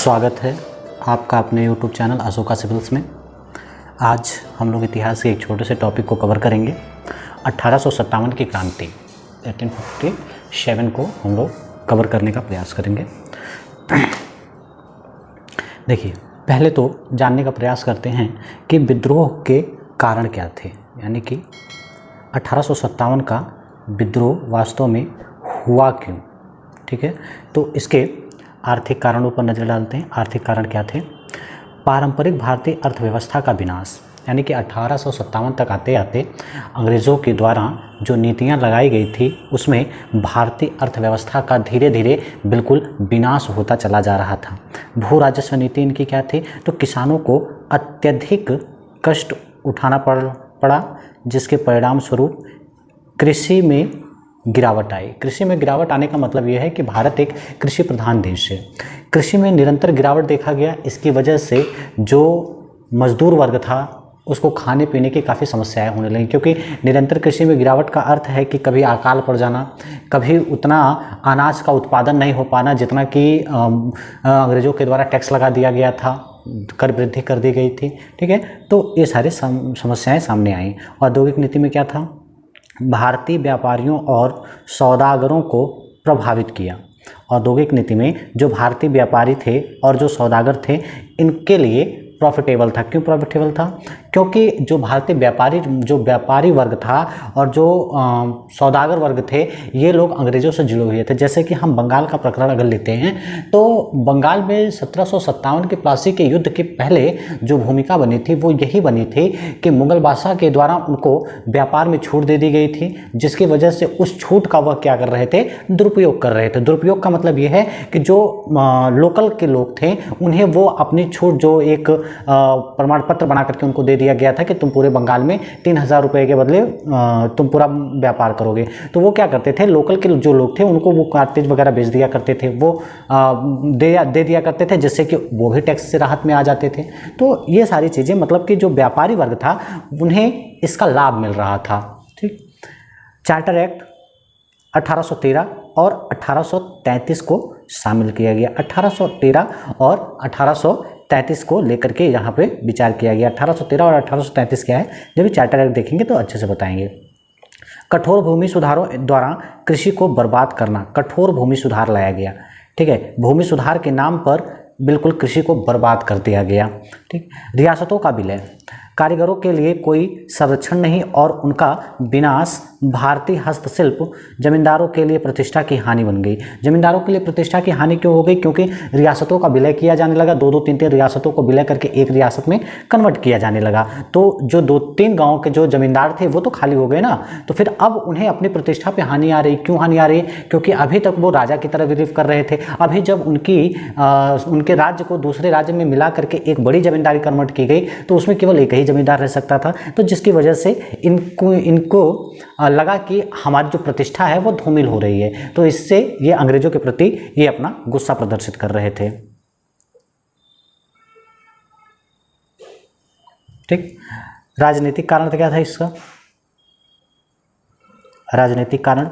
स्वागत है आपका अपने यूट्यूब चैनल अशोका सिविल्स में। आज हम लोग इतिहास के एक छोटे से टॉपिक को कवर करेंगे। 1857 की क्रांति 1857 को हम लोग कवर करने का प्रयास करेंगे। देखिए, पहले तो जानने का प्रयास करते हैं कि विद्रोह के कारण क्या थे, यानी कि 1857 का विद्रोह वास्तव में हुआ क्यों। ठीक है, तो इसके आर्थिक कारणों पर नज़र डालते हैं। आर्थिक कारण क्या थे? पारंपरिक भारतीय अर्थव्यवस्था का विनाश, यानी कि 1857 तक आते आते अंग्रेज़ों के द्वारा जो नीतियां लगाई गई थी उसमें भारतीय अर्थव्यवस्था का धीरे धीरे बिल्कुल विनाश होता चला जा रहा था। भू राजस्व नीति इनकी क्या थी? तो किसानों को अत्यधिक कष्ट उठाना पड़ा, जिसके परिणाम स्वरूप कृषि में गिरावट आई। कृषि में गिरावट आने का मतलब यह है कि भारत एक कृषि प्रधान देश है। कृषि में निरंतर गिरावट देखा गया। इसकी वजह से जो मजदूर वर्ग था उसको खाने पीने की काफ़ी समस्याएं होने लगी, क्योंकि निरंतर कृषि में गिरावट का अर्थ है कि कभी अकाल पड़ जाना, कभी उतना अनाज का उत्पादन नहीं हो पाना जितना कि अंग्रेज़ों के द्वारा टैक्स लगा दिया गया था, कर वृद्धि कर दी गई थी। ठीक है, तो ये सारी समस्याएं सामने आई। औद्योगिक नीति में क्या था? भारतीय व्यापारियों और सौदागरों को प्रभावित किया। औद्योगिक नीति में जो भारतीय व्यापारी थे और जो सौदागर थे इनके लिए प्रॉफिटेबल था। क्यों प्रॉफिटेबल था? क्योंकि जो भारतीय व्यापारी वर्ग था और जो सौदागर वर्ग थे ये लोग अंग्रेज़ों से जुड़े हुए थे। जैसे कि हम बंगाल का प्रकरण अगर लेते हैं तो बंगाल में 1757 के प्लासी के युद्ध के पहले जो भूमिका बनी थी वो यही बनी थी कि मुगल बादशाह के द्वारा उनको व्यापार में छूट दे दी गई थी, जिसकी वजह से उस छूट का वह क्या कर रहे थे? दुरुपयोग कर रहे थे। दुरुपयोग का मतलब ये है कि जो लोकल के लोग थे उन्हें वो अपनी छूट जो एक प्रमाण पत्र बना करके उनको दे दिया गया था कि तुम पूरे बंगाल में 3000 रुपये के बदले तुम पूरा व्यापार करोगे। तो वो क्या करते थे? लोकल के जो लोग थे उनको वो कार्टेज वगैरह बेच दिया करते थे, वो दे दिया करते थे, जिससे कि वो भी टैक्स से राहत में आ जाते थे। तो ये सारी चीज़ें मतलब कि जो व्यापारी वर्ग था उन्हें इसका लाभ मिल रहा था। ठीक, चार्टर एक्ट 1813 और 1833 को शामिल किया गया। 1813 और 1833 को लेकर के यहाँ पे विचार किया गया। 1813 और 1833 क्या है, जब चार्टर एक्ट देखेंगे तो अच्छे से बताएंगे। कठोर भूमि सुधारों द्वारा कृषि को बर्बाद करना, कठोर भूमि सुधार लाया गया। ठीक है, भूमि सुधार के नाम पर बिल्कुल कृषि को बर्बाद कर दिया गया। ठीक, रियासतों का विलय, कारीगरों के लिए कोई संरक्षण नहीं और उनका विनाश भारतीय हस्तशिल्प, जमींदारों के लिए प्रतिष्ठा की हानि बन गई। जमींदारों के लिए प्रतिष्ठा की हानि क्यों हो गई? क्योंकि रियासतों का विलय किया जाने लगा। 2-2, 3-3 रियासतों को विलय करके एक रियासत में कन्वर्ट किया जाने लगा। तो जो 2-3 गाँव के जो जमींदार थे वो तो खाली हो गए ना, तो फिर अब उन्हें अपनी प्रतिष्ठा पर हानि आ रही। क्यों हानि आ रही? क्योंकि अभी तक वो राजा की तरह बिलीव कर रहे थे। अभी जब उनके राज्य को दूसरे राज्य में मिला करके एक बड़ी जमींदारी कन्वर्ट की गई तो उसमें केवल एक ही जमींदार रह सकता था। तो जिसकी वजह से इनको लगा कि हमारी जो प्रतिष्ठा है वो धूमिल हो रही है। तो इससे ये अंग्रेजों के प्रति ये अपना गुस्सा प्रदर्शित कर रहे थे। ठीक, राजनीतिक कारण क्या था इसका? राजनीतिक कारण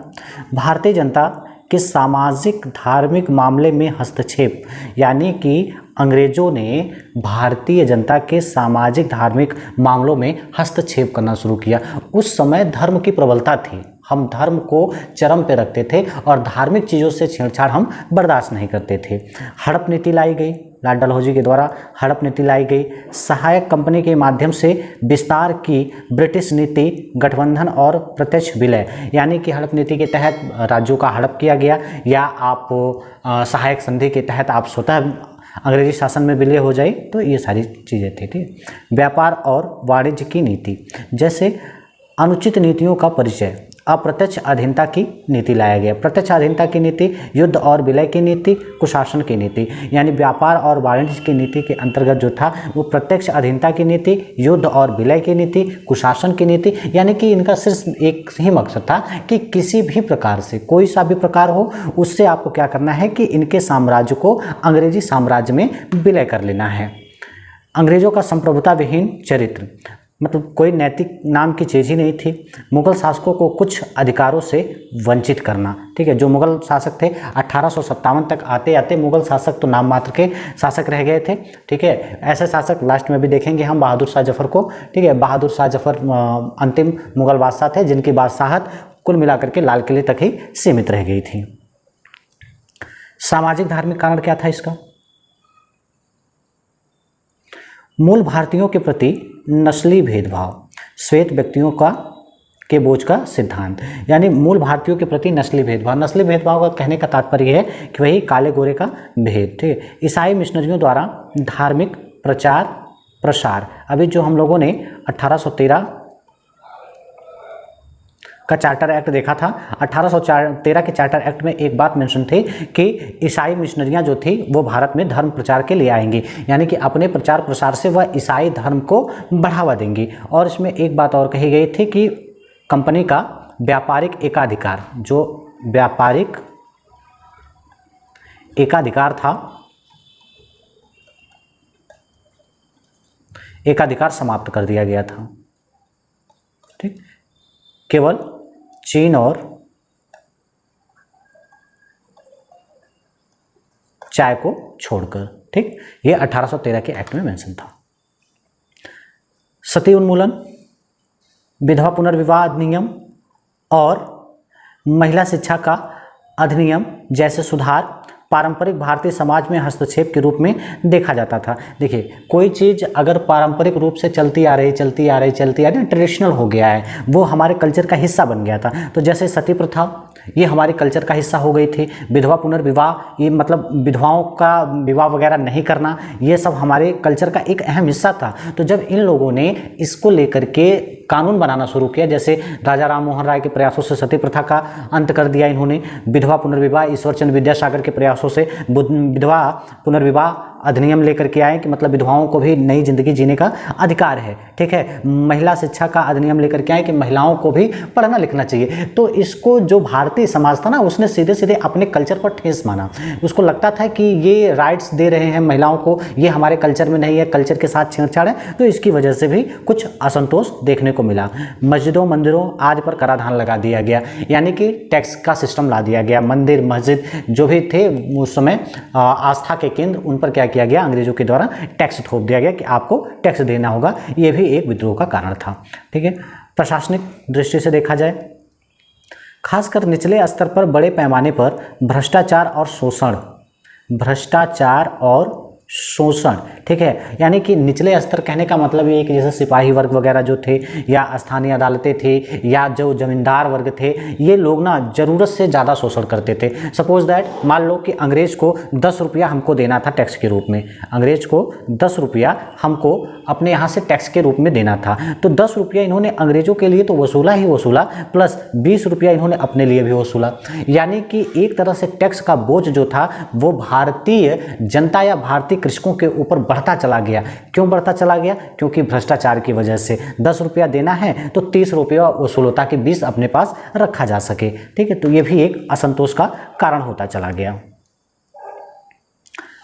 भारतीय जनता के सामाजिक धार्मिक मामले में हस्तक्षेप, यानी कि अंग्रेजों ने भारतीय जनता के सामाजिक धार्मिक मामलों में हस्तक्षेप करना शुरू किया। उस समय धर्म की प्रबलता थी, हम धर्म को चरम पे रखते थे और धार्मिक चीज़ों से छेड़छाड़ हम बर्दाश्त नहीं करते थे। हड़प नीति लाई गई, लॉर्ड डलहौजी के द्वारा हड़प नीति लाई गई। सहायक कंपनी के माध्यम से विस्तार की ब्रिटिश नीति, गठबंधन और प्रत्यक्ष विलय, यानी कि हड़प नीति के तहत राज्यों का हड़प किया गया या आप सहायक संधि के तहत आप स्वतः अंग्रेजी शासन में विलय हो जाए। तो ये सारी चीज़ें थी। ठीक, व्यापार और वाणिज्य की नीति, जैसे अनुचित नीतियों का परिचय, अप्रत्यक्ष अधीनता की नीति लाया गया। प्रत्यक्ष अधीनता की नीति, युद्ध और विलय की नीति, कुशासन की नीति, यानी व्यापार और वाणिज्य की नीति के अंतर्गत जो था वो प्रत्यक्ष अधीनता की नीति, युद्ध और विलय की नीति, कुशासन की नीति, यानी कि इनका सिर्फ एक ही मकसद था कि किसी भी प्रकार से, कोई सा भी प्रकार हो, उससे आपको क्या करना है कि इनके साम्राज्य को अंग्रेजी साम्राज्य में विलय कर लेना है। अंग्रेजों का संप्रभुता विहीन चरित्र, मतलब कोई नैतिक नाम की चीज़ ही नहीं थी। मुग़ल शासकों को कुछ अधिकारों से वंचित करना, ठीक है। जो मुग़ल शासक थे 1857 तक आते आते मुग़ल शासक तो नाम मात्र के शासक रह गए थे, ठीक है। ऐसे शासक लास्ट में भी देखेंगे हम बहादुर शाह जफ़र को, ठीक है। बहादुर शाह जफ़र अंतिम मुग़ल बादशाह थे जिनकी बादशाहत कुल मिलाकर के लाल किले तक ही सीमित रह गई थी। सामाजिक धार्मिक कारण क्या था इसका? मूल भारतीयों के प्रति नस्ली भेदभाव, श्वेत व्यक्तियों के बोझ का सिद्धांत, यानी मूल भारतीयों के प्रति नस्ली भेदभाव। नस्ली भेदभाव का कहने का तात्पर्य है कि वही काले गोरे का भेद, ठीक है। ईसाई मिशनरियों द्वारा धार्मिक प्रचार प्रसार, अभी जो हम लोगों ने 1813 का चार्टर एक्ट देखा था, 1813 के चार्टर एक्ट में एक बात मेंशन थी कि ईसाई मिशनरियां जो थी वो भारत में धर्म प्रचार के लिए आएंगी, यानी कि अपने प्रचार प्रसार से वह ईसाई धर्म को बढ़ावा देंगी। और इसमें एक बात और कही गई थी कि कंपनी का व्यापारिक एकाधिकार, जो व्यापारिक एकाधिकार था, एकाधिकार समाप्त कर दिया गया था, ठीक। केवल चीन और चाय को छोड़कर, ठीक। ये 1813 के एक्ट में मेंशन था। सती उन्मूलन, विधवा पुनर्विवाह अधिनियम और महिला शिक्षा का अधिनियम जैसे सुधार पारंपरिक भारतीय समाज में हस्तक्षेप के रूप में देखा जाता था। देखिए, कोई चीज़ अगर पारंपरिक रूप से चलती आ रही ट्रेडिशनल हो गया है, वो हमारे कल्चर का हिस्सा बन गया था। तो जैसे सती प्रथा, ये हमारे कल्चर का हिस्सा हो गई थी। विधवा पुनर्विवाह, ये मतलब विधवाओं का विवाह वगैरह नहीं करना, ये सब हमारे कल्चर का एक अहम हिस्सा था। तो जब इन लोगों ने इसको लेकर के कानून बनाना शुरू किया, जैसे राजा राम मोहन राय के प्रयासों से सती प्रथा का अंत कर दिया इन्होंने, विधवा पुनर्विवाह ईश्वर चंद्र विद्यासागर के प्रयासों से विधवा पुनर्विवाह अधिनियम लेकर के आए कि मतलब विधवाओं को भी नई जिंदगी जीने का अधिकार है, ठीक है। महिला शिक्षा का अधिनियम लेकर के आए कि महिलाओं को भी पढ़ना लिखना चाहिए। तो इसको जो भारतीय समाज था ना, उसने सीधे सीधे अपने कल्चर पर ठेस माना। उसको लगता था कि ये राइट्स दे रहे हैं महिलाओं को, ये हमारे कल्चर में नहीं है, कल्चर के साथ छेड़छाड़ है। तो इसकी वजह से भी कुछ असंतोष देखने को मिला। मस्जिदों मंदिरों आदि पर कराधान लगा दिया गया, यानी कि टैक्स का सिस्टम ला दिया गया। मंदिर मस्जिद जो भी थे उस समय आस्था के केंद्र, उन पर क्या किया गया, अंग्रेजों के द्वारा टैक्स थोप दिया गया कि आपको टैक्स देना होगा। ये भी एक विद्रोह का कारण था, ठीक है। प्रशासनिक दृष्टि से देखा जाए, खासकर निचले स्तर पर बड़े पैमाने पर भ्रष्टाचार और शोषण, ठीक है। यानी कि निचले स्तर कहने का मतलब ये है कि जैसे सिपाही वर्ग वगैरह जो थे, या स्थानीय अदालतें थी, या जो जमींदार वर्ग थे, ये लोग ना ज़रूरत से ज़्यादा शोषण करते थे। सपोज दैट, मान लो कि अंग्रेज को 10 रुपया हमको देना था टैक्स के रूप में, अंग्रेज को 10 रुपया हमको अपने यहाँ से टैक्स के रूप में देना था। तो 10 रुपया इन्होंने अंग्रेजों के लिए तो वसूला ही वसूला, प्लस 20 रुपया इन्होंने अपने लिए भी वसूला। यानी कि एक तरह से टैक्स का बोझ जो था वो भारतीय जनता या भारतीय कृषकों के ऊपर बढ़ता चला गया। क्यों बढ़ता चला गया? क्योंकि भ्रष्टाचार की वजह से 10 रुपया देना है तो 30 रुपया वसूलो ताकि 20 अपने पास रखा जा सके, ठीक है। तो ये भी एक असंतोष का कारण होता चला गया।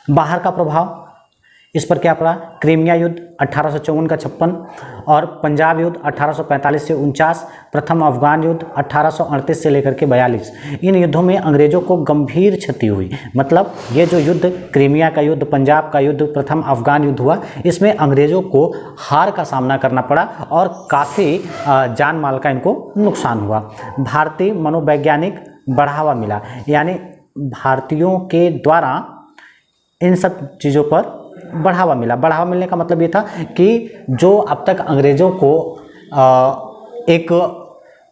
बाहर का प्रभाव, इस पर क्या पड़ा? क्रीमिया युद्ध 1854 का 56 और पंजाब युद्ध 1845 से 49, प्रथम अफगान युद्ध 1838 से लेकर के 42। इन युद्धों में अंग्रेजों को गंभीर क्षति हुई। मतलब ये जो युद्ध, क्रीमिया का युद्ध, पंजाब का युद्ध, प्रथम अफगान युद्ध हुआ, इसमें अंग्रेजों को हार का सामना करना पड़ा और काफ़ी जान माल का इनको नुकसान हुआ। भारतीय मनोवैज्ञानिक बढ़ावा मिला, यानी भारतीयों के द्वारा इन सब चीज़ों पर बढ़ावा मिला। बढ़ावा मिलने का मतलब ये था कि जो अब तक अंग्रेज़ों को एक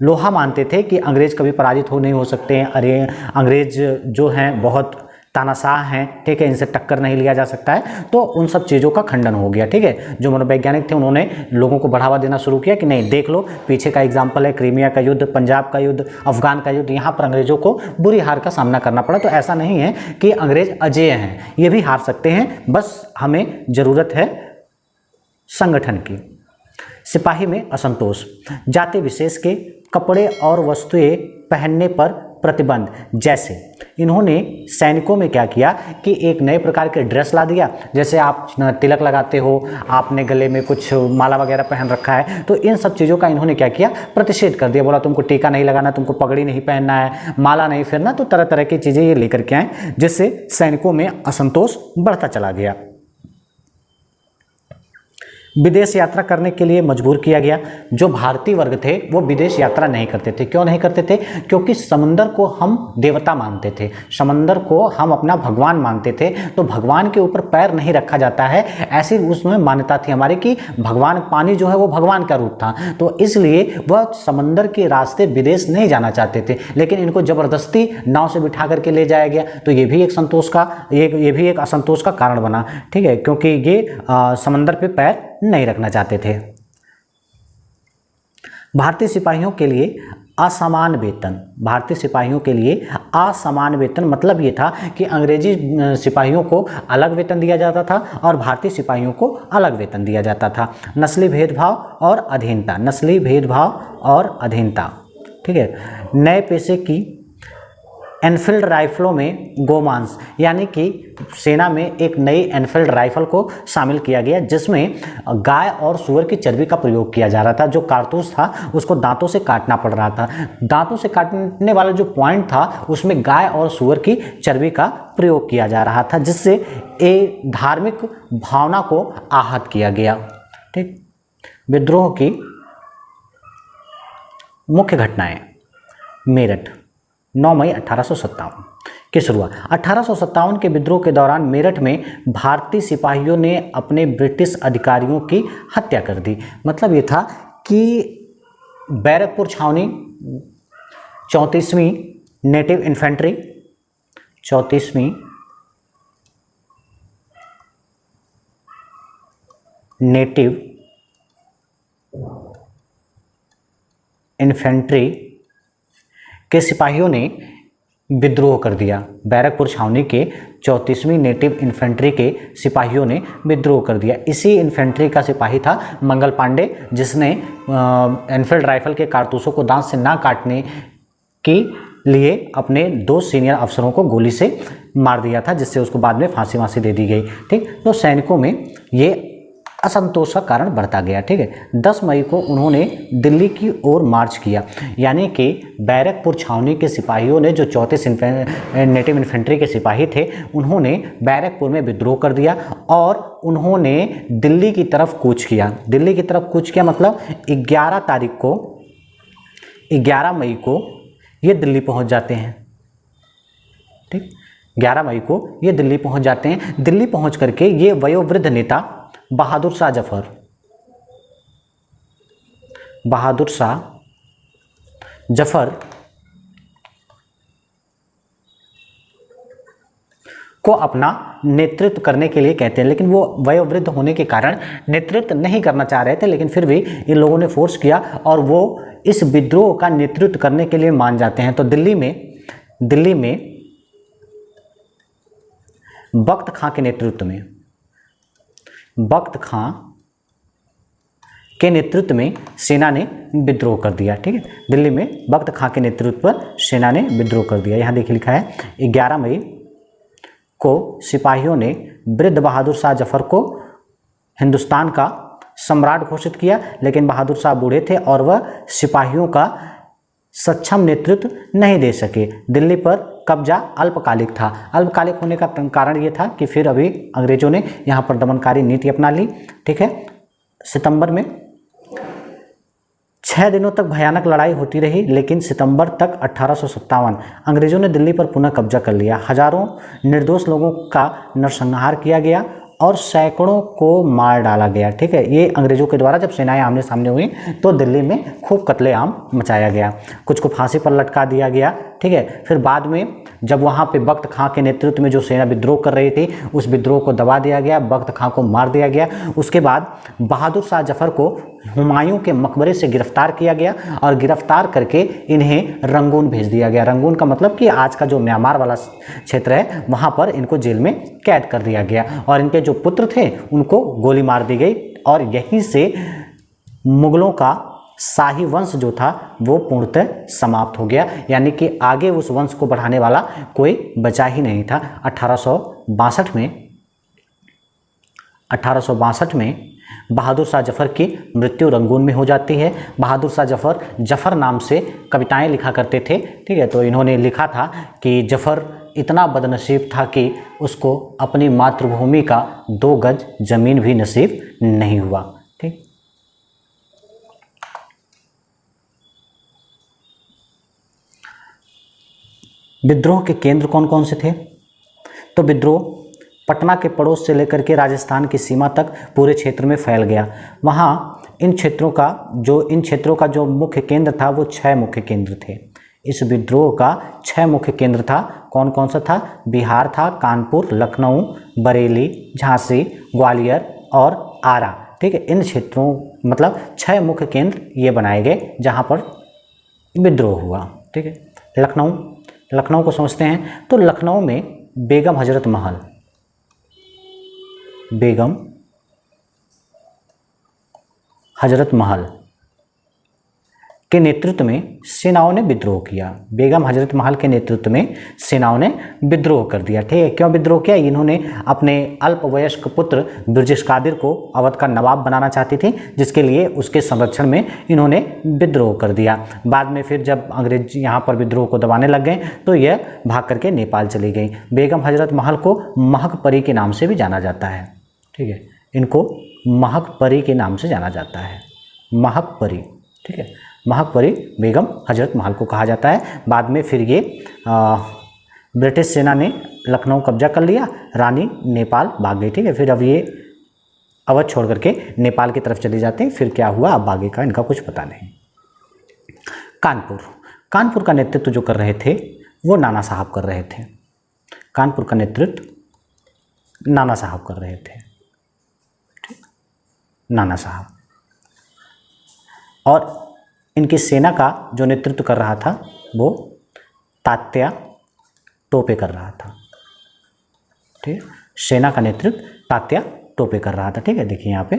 लोहा मानते थे कि अंग्रेज़ कभी पराजित नहीं हो सकते हैं, अरे अंग्रेज़ जो हैं बहुत तानाशाह हैं, ठीक है, इनसे टक्कर नहीं लिया जा सकता है, तो उन सब चीज़ों का खंडन हो गया, ठीक है। जो मनोवैज्ञानिक थे उन्होंने लोगों को बढ़ावा देना शुरू किया कि नहीं, देख लो पीछे का एग्जाम्पल है क्रीमिया का युद्ध, पंजाब का युद्ध, अफगान का युद्ध, यहाँ पर अंग्रेज़ों को बुरी हार का सामना करना पड़ा। तो ऐसा नहीं है कि अंग्रेज़ अजेय हैं, ये भी हार सकते हैं, बस हमें ज़रूरत है संगठन की। सिपाही में असंतोष, जाति विशेष के कपड़े और वस्तुएं पहनने पर प्रतिबंध, जैसे इन्होंने सैनिकों में क्या किया कि एक नए प्रकार के ड्रेस ला दिया, जैसे आप तिलक लगाते हो, आपने गले में कुछ माला वगैरह पहन रखा है, तो इन सब चीज़ों का इन्होंने क्या किया, प्रतिषेध कर दिया। बोला तुमको टीका नहीं लगाना, तुमको पगड़ी नहीं पहनना है, माला नहीं फेरना, तो तरह तरह की चीज़ें ये लेकर के आए, जिससे सैनिकों में असंतोष बढ़ता चला गया। विदेश यात्रा करने के लिए मजबूर किया गया। जो भारतीय वर्ग थे वो विदेश यात्रा नहीं करते थे। क्यों नहीं करते थे? क्योंकि समंदर को हम देवता मानते थे, समंदर को हम अपना भगवान मानते थे, तो भगवान के ऊपर पैर नहीं रखा जाता है, ऐसी उसमें मान्यता थी हमारी कि भगवान, पानी जो है वो भगवान का रूप था, तो इसलिए वह समंदर के रास्ते विदेश नहीं जाना चाहते थे। लेकिन इनको जबरदस्ती नाव से बिठा करके ले जाया गया, तो ये भी एक संतोष का ये भी एक असंतोष का कारण बना, ठीक है, क्योंकि ये समंदर पे पैर नहीं रखना चाहते थे। भारतीय सिपाहियों के लिए असमान वेतन, भारतीय सिपाहियों के लिए असमान वेतन मतलब ये था कि अंग्रेजी सिपाहियों को अलग वेतन दिया जाता था और भारतीय सिपाहियों को अलग वेतन दिया जाता था। नस्ली भेदभाव और अधीनता, नस्ली भेदभाव और अधीनता, ठीक है। नए पेशे की एनफील्ड राइफलों में गोमांस, यानी कि सेना में एक नई एनफील्ड राइफल को शामिल किया गया, जिसमें गाय और सूअर की चर्बी का प्रयोग किया जा रहा था। जो कारतूस था उसको दांतों से काटना पड़ रहा था, दांतों से काटने वाला जो पॉइंट था उसमें गाय और सूअर की चर्बी का प्रयोग किया जा रहा था, जिससे एक धार्मिक भावना को आहत किया गया, ठीक। विद्रोह की मुख्य घटनाएं। मेरठ 9 मई 1857 की शुरुआत। 1857 के विद्रोह के दौरान मेरठ में भारतीय सिपाहियों ने अपने ब्रिटिश अधिकारियों की हत्या कर दी। मतलब ये था कि बैरकपुर छावनी 34वीं नेटिव इन्फेंट्री, 34वीं नेटिव इन्फेंट्री के सिपाहियों ने विद्रोह कर दिया। बैरकपुर छावनी के 34वीं नेटिव इन्फेंट्री के सिपाहियों ने विद्रोह कर दिया। इसी इन्फेंट्री का सिपाही था मंगल पांडे, जिसने एनफील्ड राइफल के कारतूसों को दांत से ना काटने के लिए अपने 2 सीनियर अफसरों को गोली से मार दिया था, जिससे उसको बाद में फांसी दे दी गई, ठीक। तो सैनिकों में ये असंतोष का कारण बढ़ता गया, ठीक है। 10 मई को उन्होंने दिल्ली की ओर मार्च किया, यानी कि बैरकपुर छावनी के सिपाहियों ने, जो 34 नेटिव इन्फेंट्री के सिपाही थे, उन्होंने बैरकपुर में विद्रोह कर दिया और उन्होंने दिल्ली की तरफ कूच किया। दिल्ली की तरफ कूच किया मतलब 11 मई को ये दिल्ली पहुंच जाते हैं, ठीक। 11 मई को ये दिल्ली पहुंच जाते हैं। दिल्ली पहुंच करके ये वयोवृद्ध नेता बहादुर शाह जफर को अपना नेतृत्व करने के लिए कहते हैं, लेकिन वो वयोवृद्ध होने के कारण नेतृत्व नहीं करना चाह रहे थे, लेकिन फिर भी इन लोगों ने फोर्स किया और वो इस विद्रोह का नेतृत्व करने के लिए मान जाते हैं। तो दिल्ली में बख्त खां के नेतृत्व में सेना ने विद्रोह कर दिया, ठीक है। दिल्ली में बख्त खां के नेतृत्व पर सेना ने विद्रोह कर दिया। यहाँ देखिए लिखा है 11 मई को सिपाहियों ने वृद्ध बहादुर शाह जफर को हिंदुस्तान का सम्राट घोषित किया, लेकिन बहादुर शाह बूढ़े थे और वह सिपाहियों का सक्षम नेतृत्व नहीं दे सके। दिल्ली पर कब्जा अल्पकालिक था। अल्पकालिक होने का कारण ये था कि फिर अभी अंग्रेजों ने यहाँ पर दमनकारी नीति अपना ली, ठीक है। सितंबर में 6 दिनों तक भयानक लड़ाई होती रही, लेकिन सितंबर तक 1857 अंग्रेजों ने दिल्ली पर पुनः कब्जा कर लिया। हजारों निर्दोष लोगों का नरसंहार किया गया और सैकड़ों को मार डाला गया, ठीक है। ये अंग्रेजों के द्वारा जब सेनाएं आमने सामने हुई तो दिल्ली में खूब कत्लेआम मचाया गया, कुछ को फांसी पर लटका दिया गया, ठीक है। फिर बाद में जब वहाँ पे बख्त खां के नेतृत्व में जो सेना विद्रोह कर रही थी, उस विद्रोह को दबा दिया गया, बख्त खां को मार दिया गया। उसके बाद बहादुर शाह जफर को हुमायूं के मकबरे से गिरफ्तार किया गया और गिरफ्तार करके इन्हें रंगून भेज दिया गया। रंगून का मतलब कि आज का जो म्यांमार वाला क्षेत्र है, वहाँ पर इनको जेल में कैद कर दिया गया और इनके जो पुत्र थे उनको गोली मार दी गई और यहीं से मुगलों का शाही वंश जो था वो पूर्णतः समाप्त हो गया, यानी कि आगे उस वंश को बढ़ाने वाला कोई बचा ही नहीं था। 1862 में बहादुर शाह जफ़र की मृत्यु रंगून में हो जाती है। बहादुर शाह जफ़र जफ़र नाम से कविताएं लिखा करते थे, ठीक है। तो इन्होंने लिखा था कि जफ़र इतना बदनसीब था कि उसको अपनी मातृभूमि का 2 गज जमीन भी नसीब नहीं हुआ, ठीक। विद्रोह के केंद्र कौन कौन से थे? तो विद्रोह पटना के पड़ोस से लेकर के राजस्थान की सीमा तक पूरे क्षेत्र में फैल गया। वहाँ इन क्षेत्रों का जो मुख्य केंद्र था वो 6 मुख्य केंद्र थे। इस विद्रोह का 6 मुख्य केंद्र था। कौन कौन सा था? बिहार था, कानपुर, लखनऊ, बरेली, झांसी, ग्वालियर और आरा, ठीक है। इन क्षेत्रों मतलब 6 मुख्य केंद्र ये बनाए गए जहाँ पर विद्रोह हुआ, ठीक है। लखनऊ को समझते हैं। तो लखनऊ में बेगम हजरत महल के नेतृत्व में सेनाओं ने विद्रोह किया। बेगम हजरत महल के नेतृत्व में सेनाओं ने विद्रोह कर दिया, ठीक है। क्यों विद्रोह किया? इन्होंने अपने अल्पवयस्क पुत्र ब्रिजेश कादिर को अवध का नवाब बनाना चाहती थी, जिसके लिए उसके संरक्षण में इन्होंने विद्रोह कर दिया। बाद में फिर जब अंग्रेज यहाँ पर विद्रोह को दबाने लग गए तो यह भाग करके नेपाल चली गई। बेगम हजरत महल को महक परी के नाम से भी जाना जाता है, ठीक है। इनको महक परी के नाम से जाना जाता है, महक परी, ठीक है। महक परी बेगम हजरत महल को कहा जाता है। बाद में फिर ये ब्रिटिश सेना ने लखनऊ कब्जा कर लिया, रानी नेपाल भाग गई, ठीक है। फिर अब ये अवध छोड़ करके नेपाल की तरफ चले जाते हैं। फिर क्या हुआ अब आगे का इनका कुछ पता नहीं। कानपुर का नेतृत्व जो कर रहे थे वो नाना साहब कर रहे थे। कानपुर का नेतृत्व नाना साहब कर रहे थे, नाना साहब। और इनकी सेना का जो नेतृत्व कर रहा था वो तात्या टोपे कर रहा था, ठीक है। सेना का नेतृत्व तात्या टोपे कर रहा था, ठीक है। देखिए यहाँ पे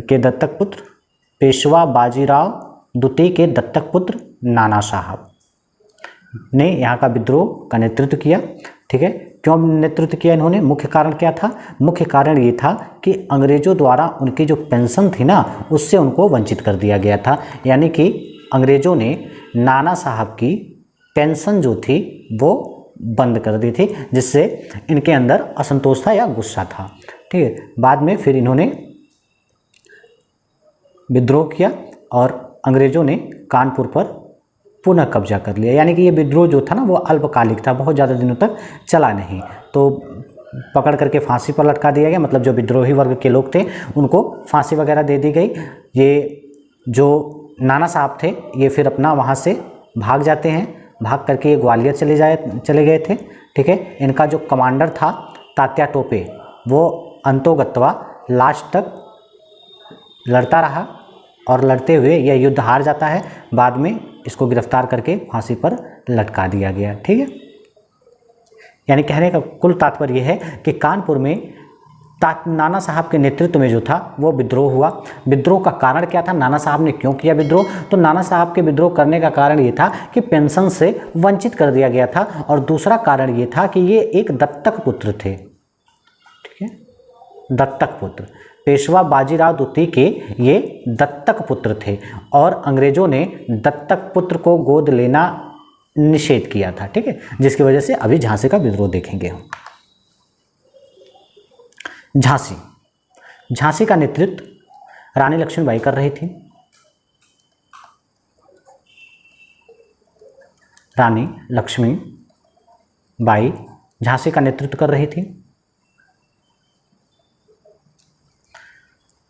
के दत्तक पुत्र पेशवा बाजीराव द्वितीय के दत्तक पुत्र नाना साहब ने यहाँ का विद्रोह का नेतृत्व किया, ठीक है। क्यों नेतृत्व किया इन्होंने? मुख्य कारण क्या था? मुख्य कारण ये था कि अंग्रेजों द्वारा उनकी जो पेंशन थी ना उससे उनको वंचित कर दिया गया था। यानी कि अंग्रेजों ने नाना साहब की पेंशन जो थी वो बंद कर दी थी, जिससे इनके अंदर असंतोष था या गुस्सा था, ठीक है। बाद में फिर इन्होंने विद्रोह किया और अंग्रेजों ने कानपुर पर पुनः कब्जा कर लिया। यानी कि ये विद्रोह जो था ना वो अल्पकालिक था, बहुत ज़्यादा दिनों तक चला नहीं। तो पकड़ करके फांसी पर लटका दिया गया, मतलब जो विद्रोही वर्ग के लोग थे उनको फांसी वगैरह दे दी गई। ये जो नाना साहब थे ये फिर अपना वहाँ से भाग जाते हैं, भाग करके ये ग्वालियर चले गए थे, ठीक है। इनका जो कमांडर था तात्या टोपे वो अंतोगत्वा लास्ट तक लड़ता रहा और लड़ते हुए यह युद्ध हार जाता है। बाद में इसको गिरफ्तार करके फांसी पर लटका दिया गया, ठीक है। यानी कहने का कुल तात्पर्य यह है कि कानपुर में नाना साहब के नेतृत्व में जो था वो विद्रोह हुआ। विद्रोह का कारण क्या था? नाना साहब ने क्यों किया विद्रोह? तो नाना साहब के विद्रोह करने का कारण ये था कि पेंशन से वंचित कर दिया गया था, और दूसरा कारण ये था कि ये एक दत्तक पुत्र थे, ठीक है। दत्तक पुत्र पेशवा बाजीराव द्वितीय के ये दत्तक पुत्र थे और अंग्रेजों ने दत्तक पुत्र को गोद लेना निषेध किया था, ठीक है। जिसकी वजह से अभी झांसी का विद्रोह देखेंगे हम। झांसी का नेतृत्व रानी लक्ष्मीबाई कर रही थी। रानी लक्ष्मीबाई झांसी का नेतृत्व कर रही थी,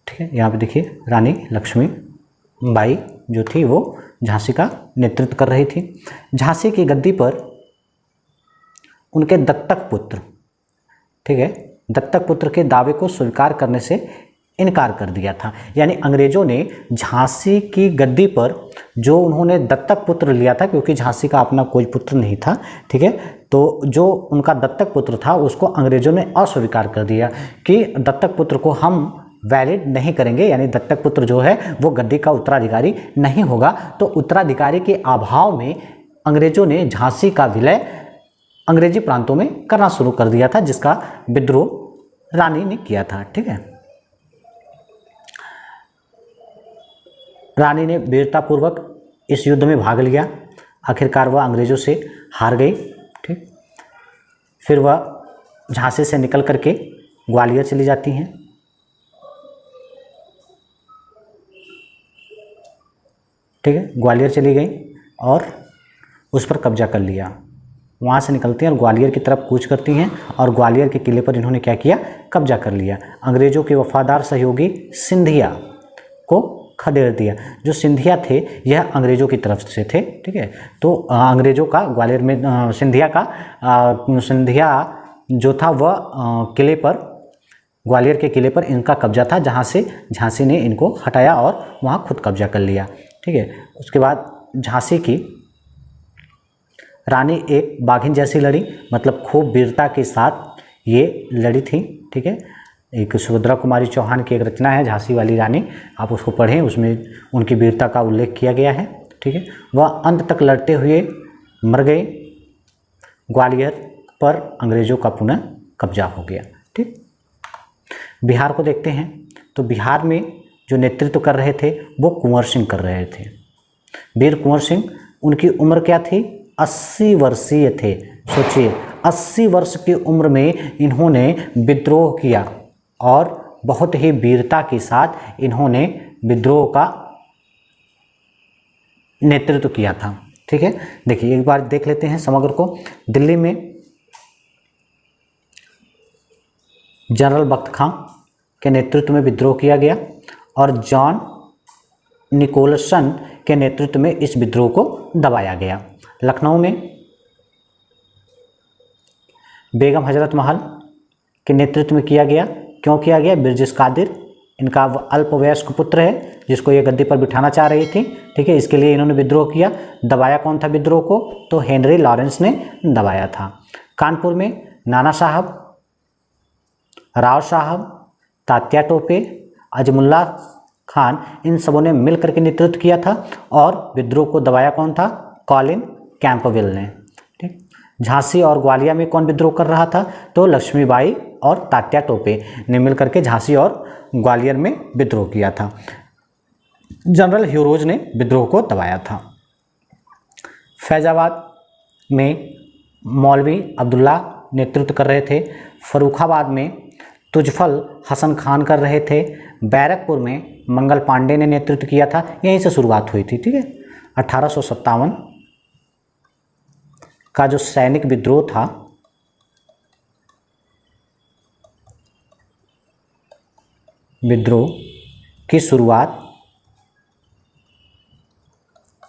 ठीक है। यहाँ पे देखिए रानी लक्ष्मीबाई जो थी वो झांसी का नेतृत्व कर रही थी। झांसी की गद्दी पर उनके दत्तक पुत्र, ठीक है, दत्तक पुत्र के दावे को स्वीकार करने से इनकार कर दिया था। यानी अंग्रेजों ने झांसी की गद्दी पर जो उन्होंने दत्तक पुत्र लिया था, क्योंकि झांसी का अपना कोई पुत्र नहीं था, ठीक है, तो जो उनका दत्तक पुत्र था उसको अंग्रेजों ने अस्वीकार कर दिया कि दत्तक पुत्र को हम वैलिड नहीं करेंगे, यानी दत्तक पुत्र जो है वो गद्दी का उत्तराधिकारी नहीं होगा। तो उत्तराधिकारी के अभाव में अंग्रेजों ने झांसी का विलय अंग्रेजी प्रांतों में करना शुरू कर दिया था, जिसका विद्रोह रानी ने किया था। ठीक है, रानी ने वीरतापूर्वक इस युद्ध में भाग लिया। आखिरकार वह अंग्रेजों से हार गई। ठीक, फिर वह झांसी से निकल करके ग्वालियर चली जाती हैं। ठीक है, ग्वालियर चली गई और उस पर कब्जा कर लिया। वहाँ से निकलती हैं और ग्वालियर की तरफ कूच करती हैं और ग्वालियर के किले पर इन्होंने क्या किया, कब्जा कर लिया। अंग्रेजों के वफादार सहयोगी सिंधिया को खदेड़ दिया। जो सिंधिया थे यह अंग्रेजों की तरफ से थे। ठीक है, तो अंग्रेजों का ग्वालियर में सिंधिया जो था वह किले पर, ग्वालियर के किले पर इनका कब्जा था, जहाँ से झांसी ने इनको हटाया और वहाँ खुद कब्जा कर लिया। ठीक है, उसके बाद झांसी की रानी एक बाघिन जैसी लड़ी, मतलब खूब वीरता के साथ ये लड़ी थी। ठीक है, एक सुभद्रा कुमारी चौहान की एक रचना है झांसी वाली रानी, आप उसको पढ़ें, उसमें उनकी वीरता का उल्लेख किया गया है। ठीक है, वह अंत तक लड़ते हुए मर गए। ग्वालियर पर अंग्रेजों का पुनः कब्जा हो गया। ठीक, बिहार को देखते हैं तो बिहार में जो नेतृत्व कर रहे थे वो कुंवर सिंह कर रहे थे। वीर कुंवर सिंह, उनकी उम्र क्या थी, 80 वर्षीय थे। सोचिए, 80 वर्ष की उम्र में इन्होंने विद्रोह किया और बहुत ही वीरता के साथ इन्होंने विद्रोह का नेतृत्व किया था। ठीक है, देखिए एक बार देख लेते हैं समग्र को। दिल्ली में जनरल बख्त खां के नेतृत्व में विद्रोह किया गया और जॉन निकोलसन के नेतृत्व में इस विद्रोह को दबाया गया। लखनऊ में बेगम हजरत महल के नेतृत्व में किया गया। क्यों किया गया, बिरजिस कादिर इनका अल्पवयस्क पुत्र है जिसको ये गद्दी पर बिठाना चाह रही थी। ठीक है, इसके लिए इन्होंने विद्रोह किया। दबाया कौन था विद्रोह को, तो हेनरी लॉरेंस ने दबाया था। कानपुर में नाना साहब, राव साहब, तात्या टोपे, अजमुल्ला खान, इन सबों ने मिल करके नेतृत्व किया था और विद्रोह को दबाया कौन था, कॉलिन कैंपवेल ने। ठीक, झांसी और ग्वालियर में कौन विद्रोह कर रहा था, तो लक्ष्मीबाई और तात्या टोपे ने मिल करके झांसी और ग्वालियर में विद्रोह किया था। जनरल ह्यूरोज ने विद्रोह को दबाया था। फैजाबाद में मौलवी अब्दुल्ला नेतृत्व कर रहे थे। फर्रुखाबाद में तुजफल हसन खान कर रहे थे। बैरकपुर में मंगल पांडे ने नेतृत्व किया था। यहीं से शुरुआत हुई थी। ठीक है, 1857 का जो सैनिक विद्रोह था विद्रोह की शुरुआत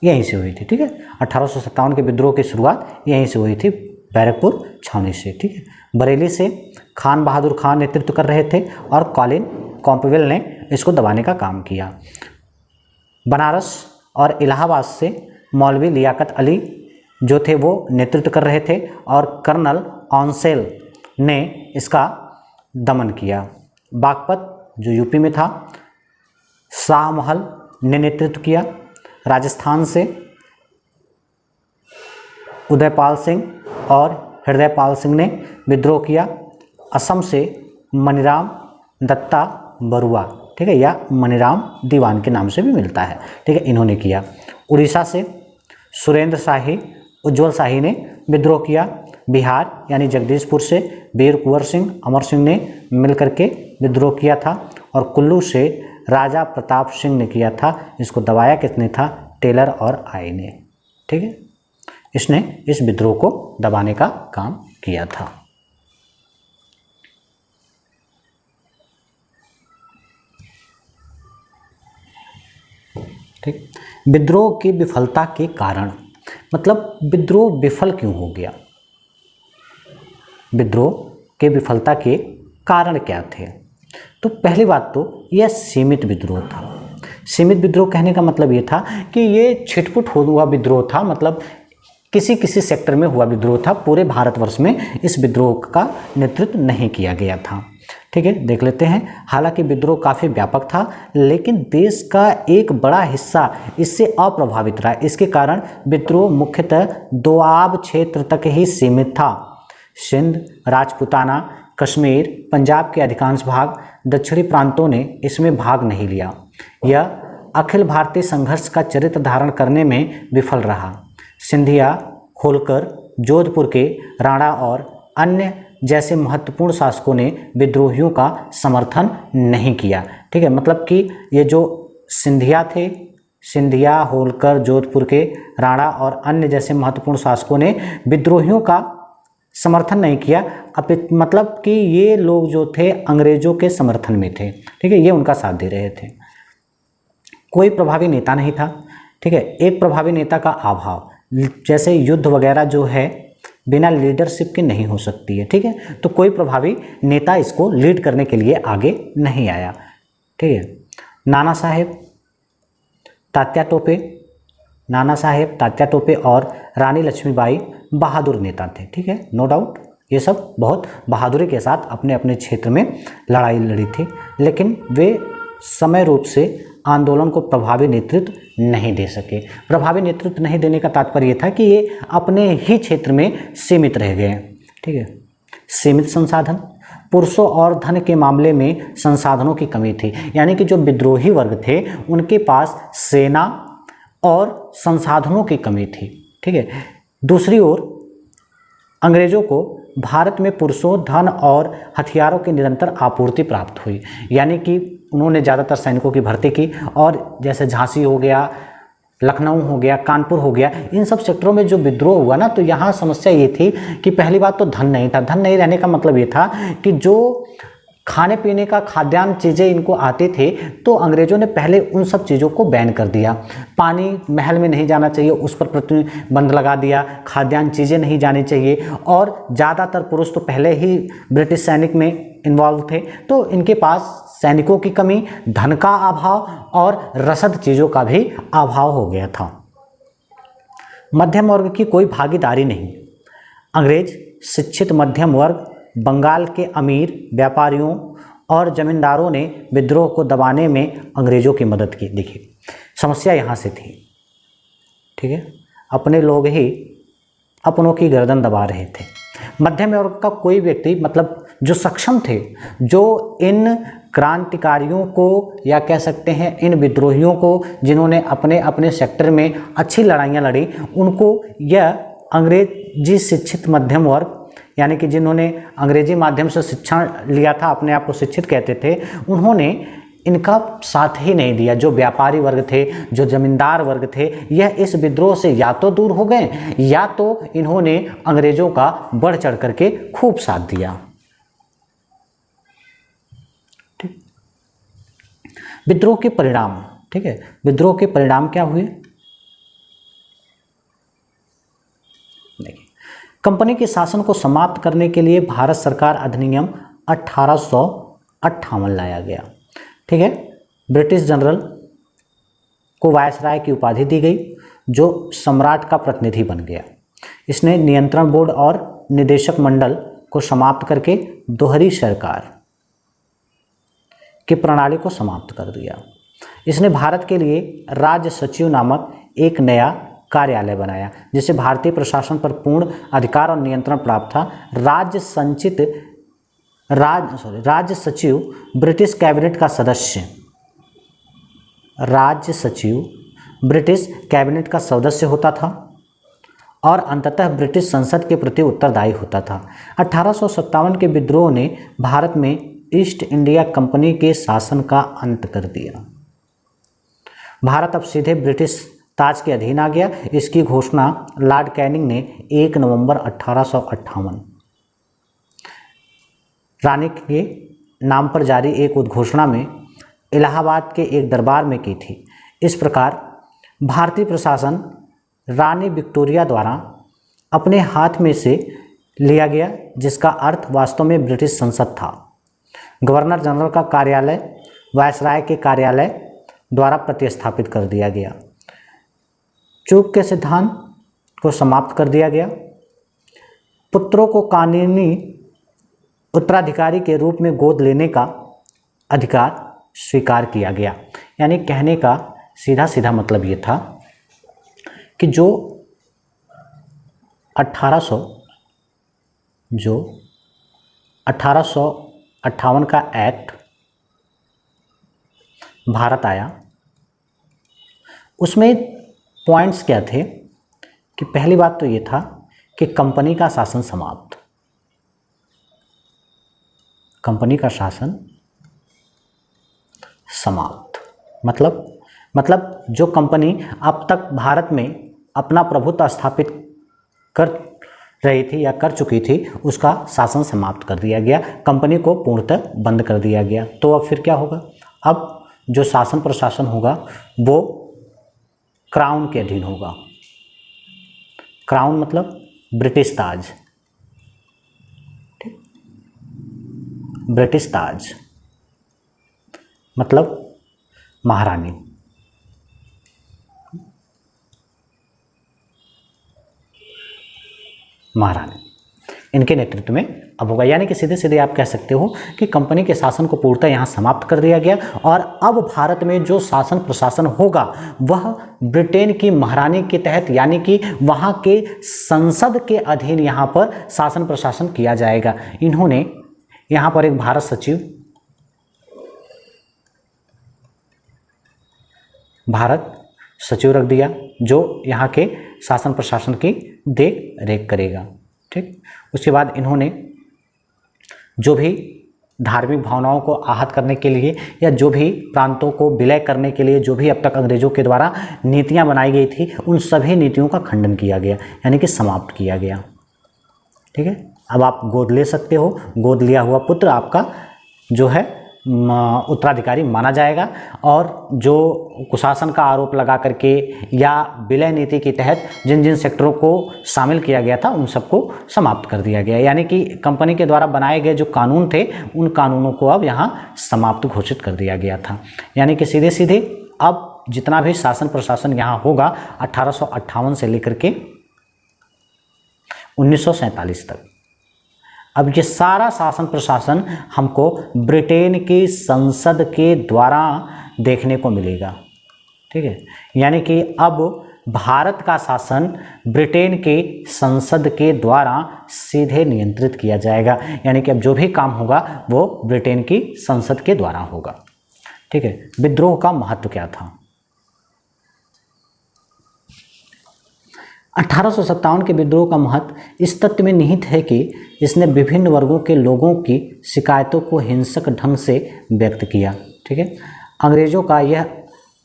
यहीं से हुई थी। ठीक है, 1857 के विद्रोह की शुरुआत यहीं से हुई थी, बैरकपुर छावनी से। ठीक है, बरेली से खान बहादुर खान नेतृत्व कर रहे थे और कॉलिन कैंपवेल ने इसको दबाने का काम किया। बनारस और इलाहाबाद से मौलवी लियाकत अली जो थे वो नेतृत्व कर रहे थे और कर्नल ऑनसेल ने इसका दमन किया। बागपत जो यूपी में था, शाह महल ने नेतृत्व किया। राजस्थान से उदयपाल सिंह और हृदयपाल सिंह ने विद्रोह किया। असम से मनीराम दत्ता बरुआ, ठीक है, या मनीराम दीवान के नाम से भी मिलता है। ठीक है, इन्होंने किया। उड़ीसा से सुरेंद्र शाही, उज्जवल शाही ने विद्रोह किया। बिहार यानी जगदीशपुर से वीर कुंवर सिंह, अमर सिंह ने मिलकर के विद्रोह किया था। और कुल्लू से राजा प्रताप सिंह ने किया था। इसको दबाया किसने था, टेलर और आई ने। ठीक है, इसने इस विद्रोह को दबाने का काम किया था। ठीक, विद्रोह की विफलता के कारण, मतलब विद्रोह विफल क्यों हो गया, विद्रोह के विफलता के कारण क्या थे। तो पहली बात तो यह सीमित विद्रोह था। सीमित विद्रोह कहने का मतलब ये था कि ये छिटपुट हुआ विद्रोह था, मतलब किसी किसी सेक्टर में हुआ विद्रोह था। पूरे भारतवर्ष में इस विद्रोह का नेतृत्व नहीं किया गया था। ठीक है, देख लेते हैं। हालांकि विद्रोह काफ़ी व्यापक था, लेकिन देश का एक बड़ा हिस्सा इससे अप्रभावित रहा। इसके कारण विद्रोह मुख्यतः दोआब क्षेत्र तक ही सीमित था। सिंध, राजपूताना, कश्मीर, पंजाब के अधिकांश भाग, दक्षिणी प्रांतों ने इसमें भाग नहीं लिया। यह अखिल भारतीय संघर्ष का चरित्र धारण करने में विफल रहा। सिंधिया, होलकर, जोधपुर के राणा और अन्य जैसे महत्वपूर्ण शासकों ने विद्रोहियों का समर्थन नहीं किया। ठीक है, मतलब कि ये जो सिंधिया थे, सिंधिया, होलकर, जोधपुर के राणा और अन्य जैसे महत्वपूर्ण शासकों ने विद्रोहियों का समर्थन नहीं किया। मतलब कि ये लोग जो थे अंग्रेजों के समर्थन में थे। ठीक है, ये उनका साथ दे रहे थे। कोई प्रभावी नेता नहीं था। ठीक है, एक प्रभावी नेता का अभाव, जैसे युद्ध वगैरह जो है बिना लीडरशिप के नहीं हो सकती है। ठीक है, तो कोई प्रभावी नेता इसको लीड करने के लिए आगे नहीं आया। ठीक है, नाना साहेब, तात्या टोपे, नाना साहेब, तात्या टोपे और रानी लक्ष्मीबाई बहादुर नेता थे। ठीक है, नो डाउट ये सब बहुत बहादुरी के साथ अपने अपने क्षेत्र में लड़ाई लड़ी थी, लेकिन वे समय रूप से आंदोलन को प्रभावी नेतृत्व नहीं दे सके। प्रभावी नेतृत्व नहीं देने का तात्पर्य था कि ये अपने ही क्षेत्र में सीमित रह गए। ठीक है, सीमित संसाधन, पुरुषों और धन के मामले में संसाधनों की कमी थी। यानी कि जो विद्रोही वर्ग थे उनके पास सेना और संसाधनों की कमी थी। ठीक है, दूसरी ओर अंग्रेजों को भारत में पुरुषों, धन और हथियारों की निरंतर आपूर्ति प्राप्त हुई। यानी कि उन्होंने ज़्यादातर सैनिकों की भर्ती की और जैसे झांसी हो गया, लखनऊ हो गया, कानपुर हो गया, इन सब सेक्टरों में जो विद्रोह हुआ ना, तो यहाँ समस्या ये थी कि पहली बात तो धन नहीं था। धन नहीं रहने का मतलब ये था कि जो खाने पीने का खाद्यान्न चीज़ें इनको आते थे, तो अंग्रेज़ों ने पहले उन सब चीज़ों को बैन कर दिया। पानी महल में नहीं जाना चाहिए, उस पर प्रतिबंध लगा दिया। खाद्यान्न चीज़ें नहीं जानी चाहिए, और ज़्यादातर पुरुष तो पहले ही ब्रिटिश सैनिक में इन्वॉल्व थे, तो इनके पास सैनिकों की कमी, धन का अभाव और रसद चीज़ों का भी अभाव हो गया था। मध्यम वर्ग की कोई भागीदारी नहीं। अंग्रेज शिक्षित मध्यम वर्ग, बंगाल के अमीर व्यापारियों और जमींदारों ने विद्रोह को दबाने में अंग्रेजों की मदद की। देखिए समस्या यहाँ से थी। ठीक है, अपने लोग ही अपनों की गर्दन दबा रहे थे। मध्यम वर्ग का कोई व्यक्ति, मतलब जो सक्षम थे, जो इन क्रांतिकारियों को या कह सकते हैं इन विद्रोहियों को, जिन्होंने अपने अपने सेक्टर में अच्छी लड़ाइयाँ लड़ी, उनको यह अंग्रेजी शिक्षित मध्यम वर्ग, यानी कि जिन्होंने अंग्रेजी माध्यम से शिक्षा लिया था, अपने आप को शिक्षित कहते थे, उन्होंने इनका साथ ही नहीं दिया। जो व्यापारी वर्ग थे, जो जमींदार वर्ग थे, यह इस विद्रोह से या तो दूर हो गए या तो इन्होंने अंग्रेजों का बढ़ चढ़ करके खूब साथ दिया। ठीक, विद्रोह के परिणाम। ठीक है, विद्रोह के परिणाम क्या हुए? देखिए, कंपनी के शासन को समाप्त करने के लिए भारत सरकार अधिनियम 1858 लाया गया। ठीक है, ब्रिटिश जनरल को वायसराय की उपाधि दी गई, जो सम्राट का प्रतिनिधि बन गया। इसने नियंत्रण बोर्ड और निदेशक मंडल को समाप्त करके दोहरी सरकार की प्रणाली को समाप्त कर दिया। इसने भारत के लिए राज्य सचिव नामक एक नया कार्यालय बनाया, जिसे भारतीय प्रशासन पर पूर्ण अधिकार और नियंत्रण प्राप्त था। राज्य सचिव ब्रिटिश कैबिनेट का सदस्य, राज्य सचिव ब्रिटिश कैबिनेट का सदस्य होता था और अंततः ब्रिटिश संसद के प्रति उत्तरदायी होता था। 1857 के विद्रोह ने भारत में ईस्ट इंडिया कंपनी के शासन का अंत कर दिया। भारत अब सीधे ब्रिटिश ताज के अधीन आ गया। इसकी घोषणा लॉर्ड कैनिंग ने 1 नवंबर 1858 रानी के नाम पर जारी एक उद्घोषणा में इलाहाबाद के एक दरबार में की थी। इस प्रकार भारतीय प्रशासन रानी विक्टोरिया द्वारा अपने हाथ में से लिया गया, जिसका अर्थ वास्तव में ब्रिटिश संसद था। गवर्नर जनरल का कार्यालय वायसराय के कार्यालय द्वारा प्रतिस्थापित कर दिया गया। चूक के सिद्धांत को समाप्त कर दिया गया। पुत्रों को कानूनी उत्तराधिकारी के रूप में गोद लेने का अधिकार स्वीकार किया गया। यानी कहने का सीधा सीधा मतलब ये था कि जो 1858 का एक्ट भारत आया, उसमें पॉइंट्स क्या थे कि पहली बात तो ये था कि कंपनी का शासन समाप्त, कंपनी का शासन समाप्त मतलब जो कंपनी अब तक भारत में अपना प्रभुत्व स्थापित कर रही थी या कर चुकी थी, उसका शासन समाप्त कर दिया गया, कंपनी को पूर्णतः बंद कर दिया गया। तो अब फिर क्या होगा? अब जो शासन प्रशासन होगा वो क्राउन के अधीन होगा। क्राउन मतलब ब्रिटिश ताज, ठीक, ब्रिटिश ताज मतलब महारानी। महारानी इनके नेतृत्व में अब होगा। यानी कि सीधे सीधे आप कह सकते हो कि कंपनी के शासन को पूर्णतः यहाँ समाप्त कर दिया गया और अब भारत में जो शासन प्रशासन होगा वह ब्रिटेन की महारानी के तहत, यानी कि वहाँ के संसद के अधीन यहाँ पर शासन प्रशासन किया जाएगा। इन्होंने यहाँ पर एक भारत सचिव रख दिया जो यहाँ के शासन प्रशासन की देख रेख करेगा। ठीक, उसके बाद इन्होंने जो भी धार्मिक भावनाओं को आहत करने के लिए या जो भी प्रांतों को विलय करने के लिए जो भी अब तक अंग्रेजों के द्वारा नीतियां बनाई गई थी, उन सभी नीतियों का खंडन किया गया, यानी कि समाप्त किया गया। ठीक है, अब आप गोद ले सकते हो, गोद लिया हुआ पुत्र आपका जो है उत्तराधिकारी माना जाएगा और जो कुशासन का आरोप लगा करके या विलय नीति के तहत जिन जिन सेक्टरों को शामिल किया गया था उन सबको समाप्त कर दिया गया। यानी कि कंपनी के द्वारा बनाए गए जो कानून थे उन कानूनों को अब यहाँ समाप्त घोषित कर दिया गया था। यानी कि सीधे सीधे अब जितना भी शासन प्रशासन यहाँ होगा 1858 से लेकर के 1947 तक, अब ये सारा शासन प्रशासन हमको ब्रिटेन की संसद के द्वारा देखने को मिलेगा। ठीक है, यानी कि अब भारत का शासन ब्रिटेन के संसद के द्वारा सीधे नियंत्रित किया जाएगा। यानी कि अब जो भी काम होगा वो ब्रिटेन की संसद के द्वारा होगा। ठीक है, विद्रोह का महत्व क्या था? 1857 के विद्रोह का महत्व इस तथ्य में निहित है कि इसने विभिन्न वर्गों के लोगों की शिकायतों को हिंसक ढंग से व्यक्त किया। ठीक है, अंग्रेज़ों का यह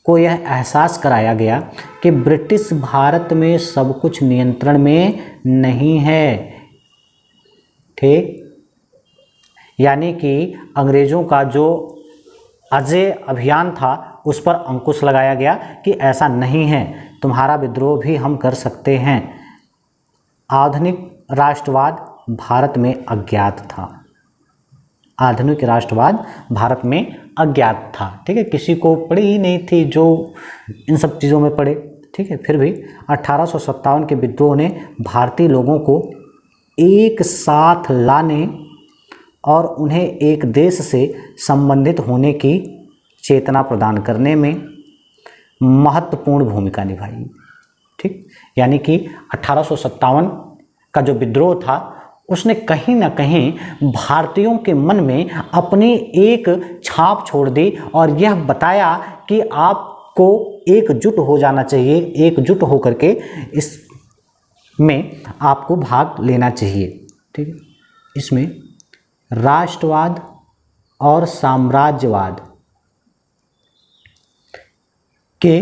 एहसास कराया गया कि ब्रिटिश भारत में सब कुछ नियंत्रण में नहीं है। ठीक, यानी कि अंग्रेज़ों का जो अजय अभियान था उस पर अंकुश लगाया गया कि ऐसा नहीं है, तुम्हारा विद्रोह भी हम कर सकते हैं। आधुनिक राष्ट्रवाद भारत में अज्ञात था। आधुनिक राष्ट्रवाद भारत में अज्ञात था। ठीक है, किसी को पड़ी ही नहीं थी जो इन सब चीज़ों में पड़े। ठीक है, फिर भी 1857 के विद्रोह ने भारतीय लोगों को एक साथ लाने और उन्हें एक देश से संबंधित होने की चेतना प्रदान करने में महत्वपूर्ण भूमिका निभाई। ठीक, यानी कि 1857 का जो विद्रोह था उसने कहीं ना कहीं भारतीयों के मन में अपनी एक छाप छोड़ दी और यह बताया कि आपको एकजुट हो जाना चाहिए, एकजुट होकर के इसमें आपको भाग लेना चाहिए। ठीक है, इसमें राष्ट्रवाद और साम्राज्यवाद के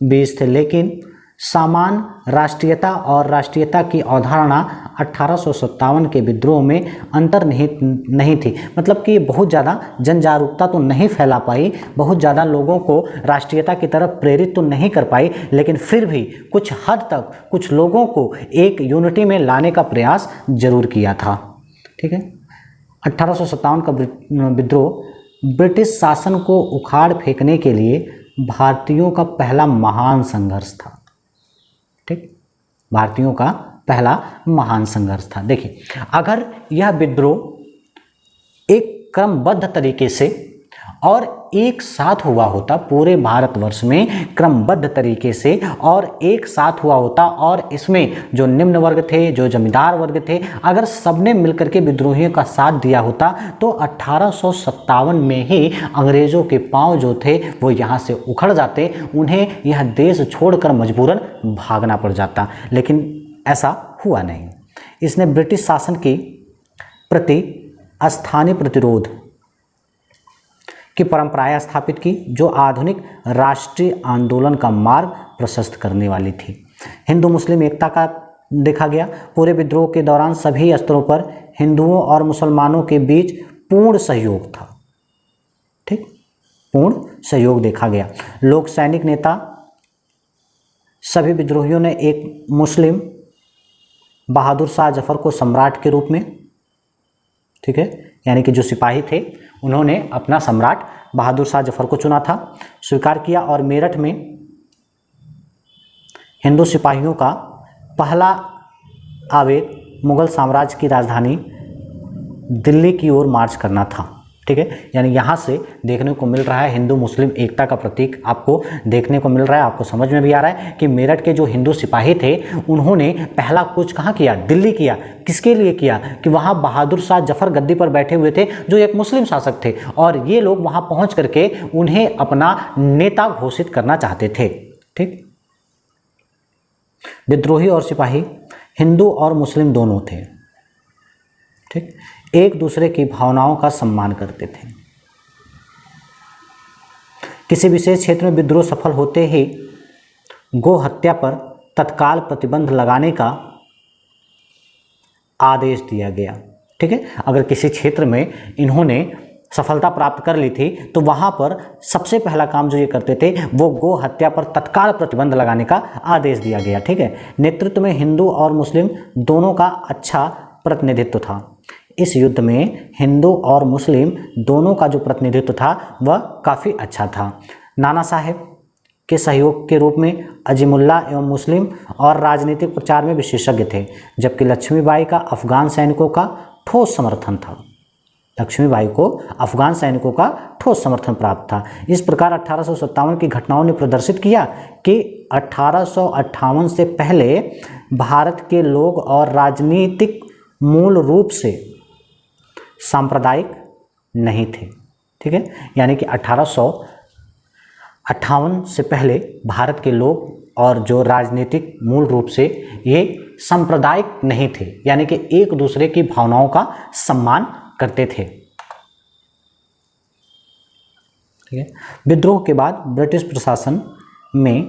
बीच थे, लेकिन समान राष्ट्रीयता और राष्ट्रीयता की अवधारणा 1857 के विद्रोह में अंतर्निहित नहीं थी। मतलब कि बहुत ज़्यादा जन जागरूकता तो नहीं फैला पाई, बहुत ज़्यादा लोगों को राष्ट्रीयता की तरफ प्रेरित तो नहीं कर पाई, लेकिन फिर भी कुछ हद तक कुछ लोगों को एक यूनिटी में लाने का प्रयास जरूर किया था। ठीक है, 1857 का विद्रोह ब्रिटिश शासन को उखाड़ फेंकने के लिए भारतीयों का पहला महान संघर्ष था। ठीक, भारतीयों का पहला महान संघर्ष था। देखिए, अगर यह विद्रोह क्रमबद्ध तरीके से और एक साथ हुआ होता, पूरे भारतवर्ष में क्रमबद्ध तरीके से और एक साथ हुआ होता, और इसमें जो निम्न वर्ग थे, जो जमींदार वर्ग थे, अगर सबने मिलकर के विद्रोहियों का साथ दिया होता तो 1857 में ही अंग्रेज़ों के पांव जो थे वो यहाँ से उखड़ जाते, उन्हें यह देश छोड़कर मजबूरन भागना पड़ जाता। लेकिन ऐसा हुआ नहीं। इसने ब्रिटिश शासन के प्रति स्थानीय प्रतिरोध की परंपराएं स्थापित की, जो आधुनिक राष्ट्रीय आंदोलन का मार्ग प्रशस्त करने वाली थी। हिंदू मुस्लिम एकता का देखा गया। पूरे विद्रोह के दौरान सभी स्तरों पर हिंदुओं और मुसलमानों के बीच पूर्ण सहयोग था। ठीक, पूर्ण सहयोग देखा गया। लोक सैनिक नेता सभी विद्रोहियों ने एक मुस्लिम बहादुर शाह जफर को सम्राट के रूप में, ठीक है, यानी कि जो सिपाही थे उन्होंने अपना सम्राट बहादुर शाह जफर को चुना था, स्वीकार किया, और मेरठ में हिंदू सिपाहियों का पहला आवेग मुगल साम्राज्य की राजधानी दिल्ली की ओर मार्च करना था। ठीक है, यानी यहाँ से देखने को मिल रहा है हिंदू मुस्लिम एकता का प्रतीक आपको देखने को मिल रहा है। आपको समझ में भी आ रहा है कि मेरठ के जो हिंदू सिपाही थे उन्होंने पहला कूच कहाँ किया? दिल्ली किया। किसके लिए किया? कि वहाँ बहादुर शाह जफर गद्दी पर बैठे हुए थे, जो एक मुस्लिम शासक थे, और ये लोग वहाँ पहुँच करके उन्हें अपना नेता घोषित करना चाहते थे। ठीक, विद्रोही और सिपाही हिंदू और मुस्लिम दोनों थे। ठीक, एक दूसरे की भावनाओं का सम्मान करते थे। किसी विशेष क्षेत्र में विद्रोह सफल होते ही गो हत्या पर तत्काल प्रतिबंध लगाने का आदेश दिया गया। ठीक है, अगर किसी क्षेत्र में इन्होंने सफलता प्राप्त कर ली थी तो वहां पर सबसे पहला काम जो ये करते थे वो गो हत्या पर तत्काल प्रतिबंध लगाने का आदेश दिया गया। ठीक है, नेतृत्व में हिंदू और मुस्लिम दोनों का अच्छा प्रतिनिधित्व था। इस युद्ध में हिंदू और मुस्लिम दोनों का जो प्रतिनिधित्व था वह काफ़ी अच्छा था। नाना साहेब के सहयोग के रूप में अजीमुल्ला एवं मुस्लिम और राजनीतिक प्रचार में विशेषज्ञ थे, जबकि लक्ष्मीबाई का अफगान सैनिकों का ठोस समर्थन था। लक्ष्मीबाई को अफगान सैनिकों का ठोस समर्थन प्राप्त था। इस प्रकार 1857 की घटनाओं ने प्रदर्शित किया कि 1858 से पहले भारत के लोग और राजनीतिक मूल रूप से सांप्रदायिक नहीं थे। ठीक है, यानी कि 1858 से पहले भारत के लोग और जो राजनीतिक मूल रूप से ये सांप्रदायिक नहीं थे, यानी कि एक दूसरे की भावनाओं का सम्मान करते थे। ठीक है, विद्रोह के बाद ब्रिटिश प्रशासन में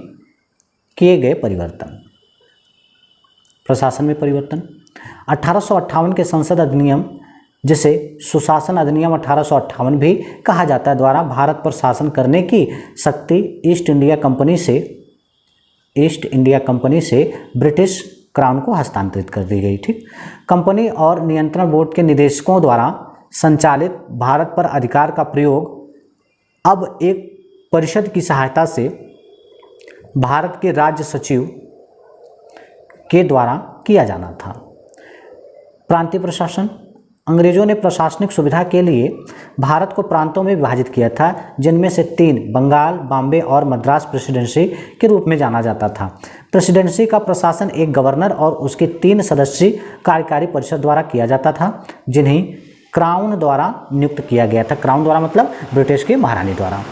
किए गए परिवर्तन। प्रशासन में परिवर्तन 1858 के संसद अधिनियम, जिसे सुशासन अधिनियम 1858 भी कहा जाता है, द्वारा भारत पर शासन करने की शक्ति ईस्ट इंडिया कंपनी से ब्रिटिश क्राउन को हस्तांतरित कर दी गई। ठीक, कंपनी और नियंत्रण बोर्ड के निदेशकों द्वारा संचालित भारत पर अधिकार का प्रयोग अब एक परिषद की सहायता से भारत के राज्य सचिव के द्वारा किया जाना था। प्रांतीय प्रशासन, अंग्रेजों ने प्रशासनिक सुविधा के लिए भारत को प्रांतों में विभाजित किया था, जिनमें से 3 बंगाल, बॉम्बे और मद्रास प्रेसिडेंसी के रूप में जाना जाता था। प्रेसिडेंसी का प्रशासन एक गवर्नर और उसके 3 सदस्यीय कार्यकारी परिषद द्वारा किया जाता था, जिन्हें क्राउन द्वारा नियुक्त किया गया था। क्राउन द्वारा मतलब ब्रिटिश की महारानी द्वारा।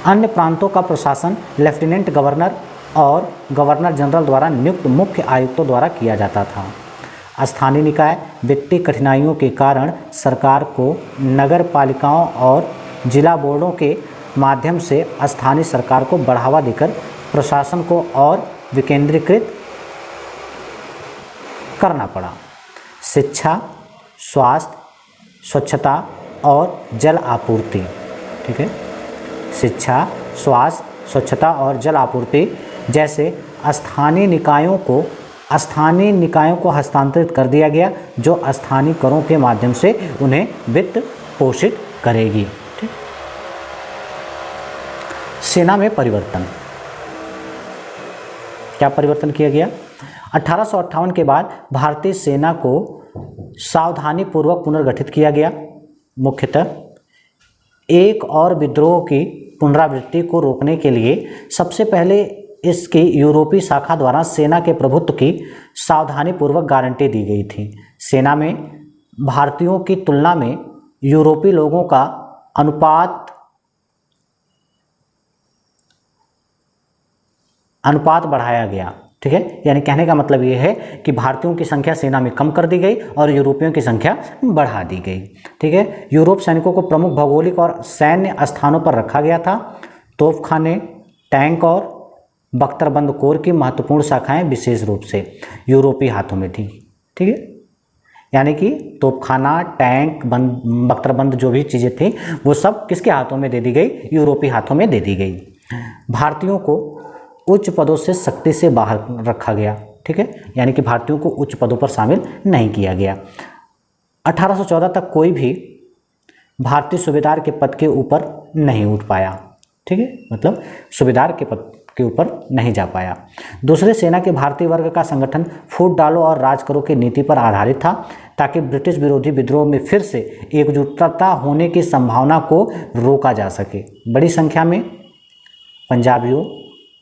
अन्य प्रांतों का प्रशासन लेफ्टिनेंट गवर्नर और गवर्नर जनरल द्वारा नियुक्त मुख्य आयुक्तों द्वारा किया जाता था। स्थानीय निकाय वित्तीय कठिनाइयों के कारण सरकार को नगर पालिकाओं और जिला बोर्डों के माध्यम से स्थानीय सरकार को बढ़ावा देकर प्रशासन को और विकेंद्रीकृत करना पड़ा। शिक्षा, स्वास्थ्य, स्वच्छता और जल आपूर्ति। ठीक है, शिक्षा, स्वास्थ्य, स्वच्छता और जल आपूर्ति जैसे स्थानीय निकायों को हस्तांतरित कर दिया गया, जो स्थानीय करों के माध्यम से उन्हें वित्त पोषित करेगी। ठीक, सेना में परिवर्तन। क्या परिवर्तन किया गया? 1858 के बाद भारतीय सेना को सावधानी पूर्वक पुनर्गठित किया गया। मुख्यतः एक और विद्रोह की पुनरावृत्ति को रोकने के लिए सबसे पहले इसकी यूरोपीय शाखा द्वारा सेना के प्रभुत्व की सावधानीपूर्वक गारंटी दी गई थी। सेना में भारतीयों की तुलना में यूरोपीय लोगों का अनुपात बढ़ाया गया। ठीक है, यानी कहने का मतलब ये है कि भारतीयों की संख्या सेना में कम कर दी गई और यूरोपियों की संख्या बढ़ा दी गई। ठीक है, यूरोप सैनिकों को प्रमुख भौगोलिक और सैन्य स्थानों पर रखा गया था। तोपखाने, टैंक और बख्तरबंद कोर की महत्वपूर्ण शाखाएं विशेष रूप से यूरोपीय हाथों में थी। ठीक है, यानी कि तोपखाना, टैंक, बख्तरबंद जो भी चीज़ें थी वो सब किसके हाथों में दे दी गई? यूरोपीय हाथों में दे दी गई। भारतीयों को उच्च पदों से सख्ती से बाहर रखा गया। ठीक है, यानी कि भारतीयों को उच्च पदों पर शामिल नहीं किया गया। 1814 तक कोई भी भारतीय सूबेदार के पद के ऊपर नहीं उठ पाया। ठीक है, मतलब सूबेदार के पद के ऊपर नहीं जा पाया। दूसरे सेना के भारतीय वर्ग का संगठन फूट डालो और राज करो की नीति पर आधारित था, ताकि ब्रिटिश विरोधी विद्रोह में फिर से एकजुटता होने की संभावना को रोका जा सके। बड़ी संख्या में पंजाबियों,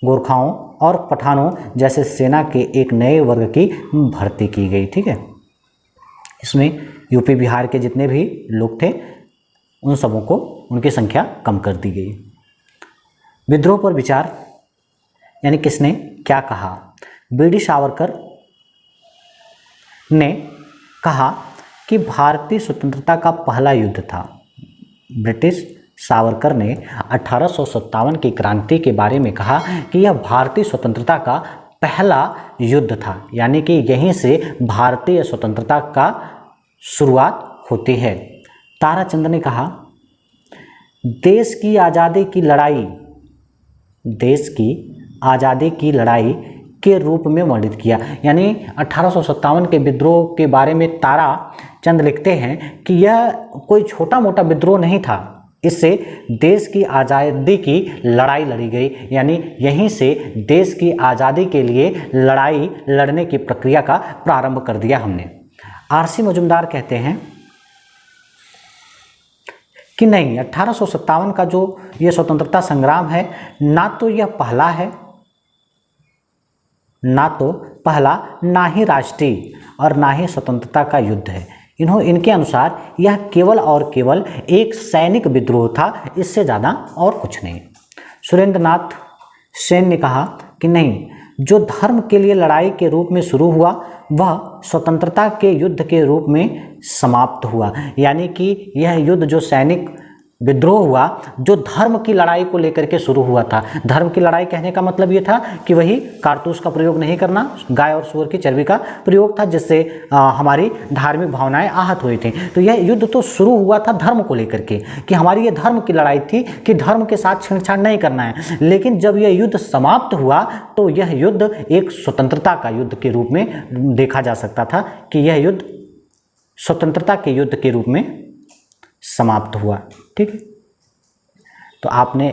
गोरखाओं और पठानों जैसे सेना के एक नए वर्ग की भर्ती की गई। ठीक है, इसमें यूपी बिहार के जितने भी लोग थे उन सबों को उनकी संख्या कम कर दी गई। विद्रोह पर विचार, यानी किसने क्या कहा? बीडी सावरकर ने कहा कि भारतीय स्वतंत्रता का पहला युद्ध था। ब्रिटिश सावरकर ने 1857 की क्रांति के बारे में कहा कि यह भारतीय स्वतंत्रता का पहला युद्ध था, यानी कि यहीं से भारतीय स्वतंत्रता का शुरुआत होती है। ताराचंद ने कहा, देश की आज़ादी की लड़ाई के रूप में वर्णित किया। यानी 1857 के विद्रोह के बारे में ताराचंद लिखते हैं कि यह कोई छोटा मोटा विद्रोह नहीं था, इससे देश की आज़ादी की लड़ाई लड़ी गई, यानी यहीं से देश की आज़ादी के लिए लड़ाई लड़ने की प्रक्रिया का प्रारंभ कर दिया हमने। आरसी मजुमदार कहते हैं कि नहीं, 1857 का जो ये स्वतंत्रता संग्राम है, ना तो यह पहला है, ना ही राष्ट्रीय और ना ही स्वतंत्रता का युद्ध है। इनके अनुसार यह केवल और केवल एक सैनिक विद्रोह था, इससे ज़्यादा और कुछ नहीं। सुरेंद्रनाथ सेन ने कहा कि नहीं, जो धर्म के लिए लड़ाई के रूप में शुरू हुआ वह स्वतंत्रता के युद्ध के रूप में समाप्त हुआ। यानी कि यह युद्ध जो सैनिक विद्रोह हुआ, जो धर्म की लड़ाई को लेकर के शुरू हुआ था। धर्म की लड़ाई कहने का मतलब ये था कि वही कारतूस का प्रयोग नहीं करना, गाय और सूअर की चर्बी का प्रयोग था, जिससे हमारी धार्मिक भावनाएं आहत हुई थी। तो यह युद्ध तो शुरू हुआ था धर्म को लेकर के, कि हमारी ये धर्म की लड़ाई थी कि धर्म के साथ छेड़छाड़ नहीं करना है। लेकिन जब यह युद्ध समाप्त हुआ तो यह युद्ध एक स्वतंत्रता का युद्ध के रूप में देखा जा सकता था, कि यह युद्ध स्वतंत्रता के युद्ध के रूप में समाप्त हुआ। ठीक है, तो आपने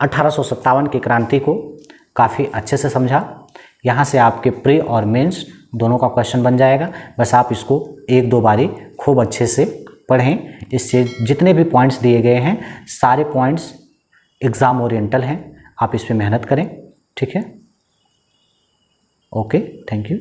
1857 की क्रांति को काफ़ी अच्छे से समझा। यहाँ से आपके प्री और मेंस दोनों का क्वेश्चन बन जाएगा। बस आप इसको एक दो बारी खूब अच्छे से पढ़ें। इससे जितने भी पॉइंट्स दिए गए हैं सारे पॉइंट्स एग्ज़ाम ओरिएंटल हैं, आप इस पर मेहनत करें। ठीक है, ओके, थैंक यू।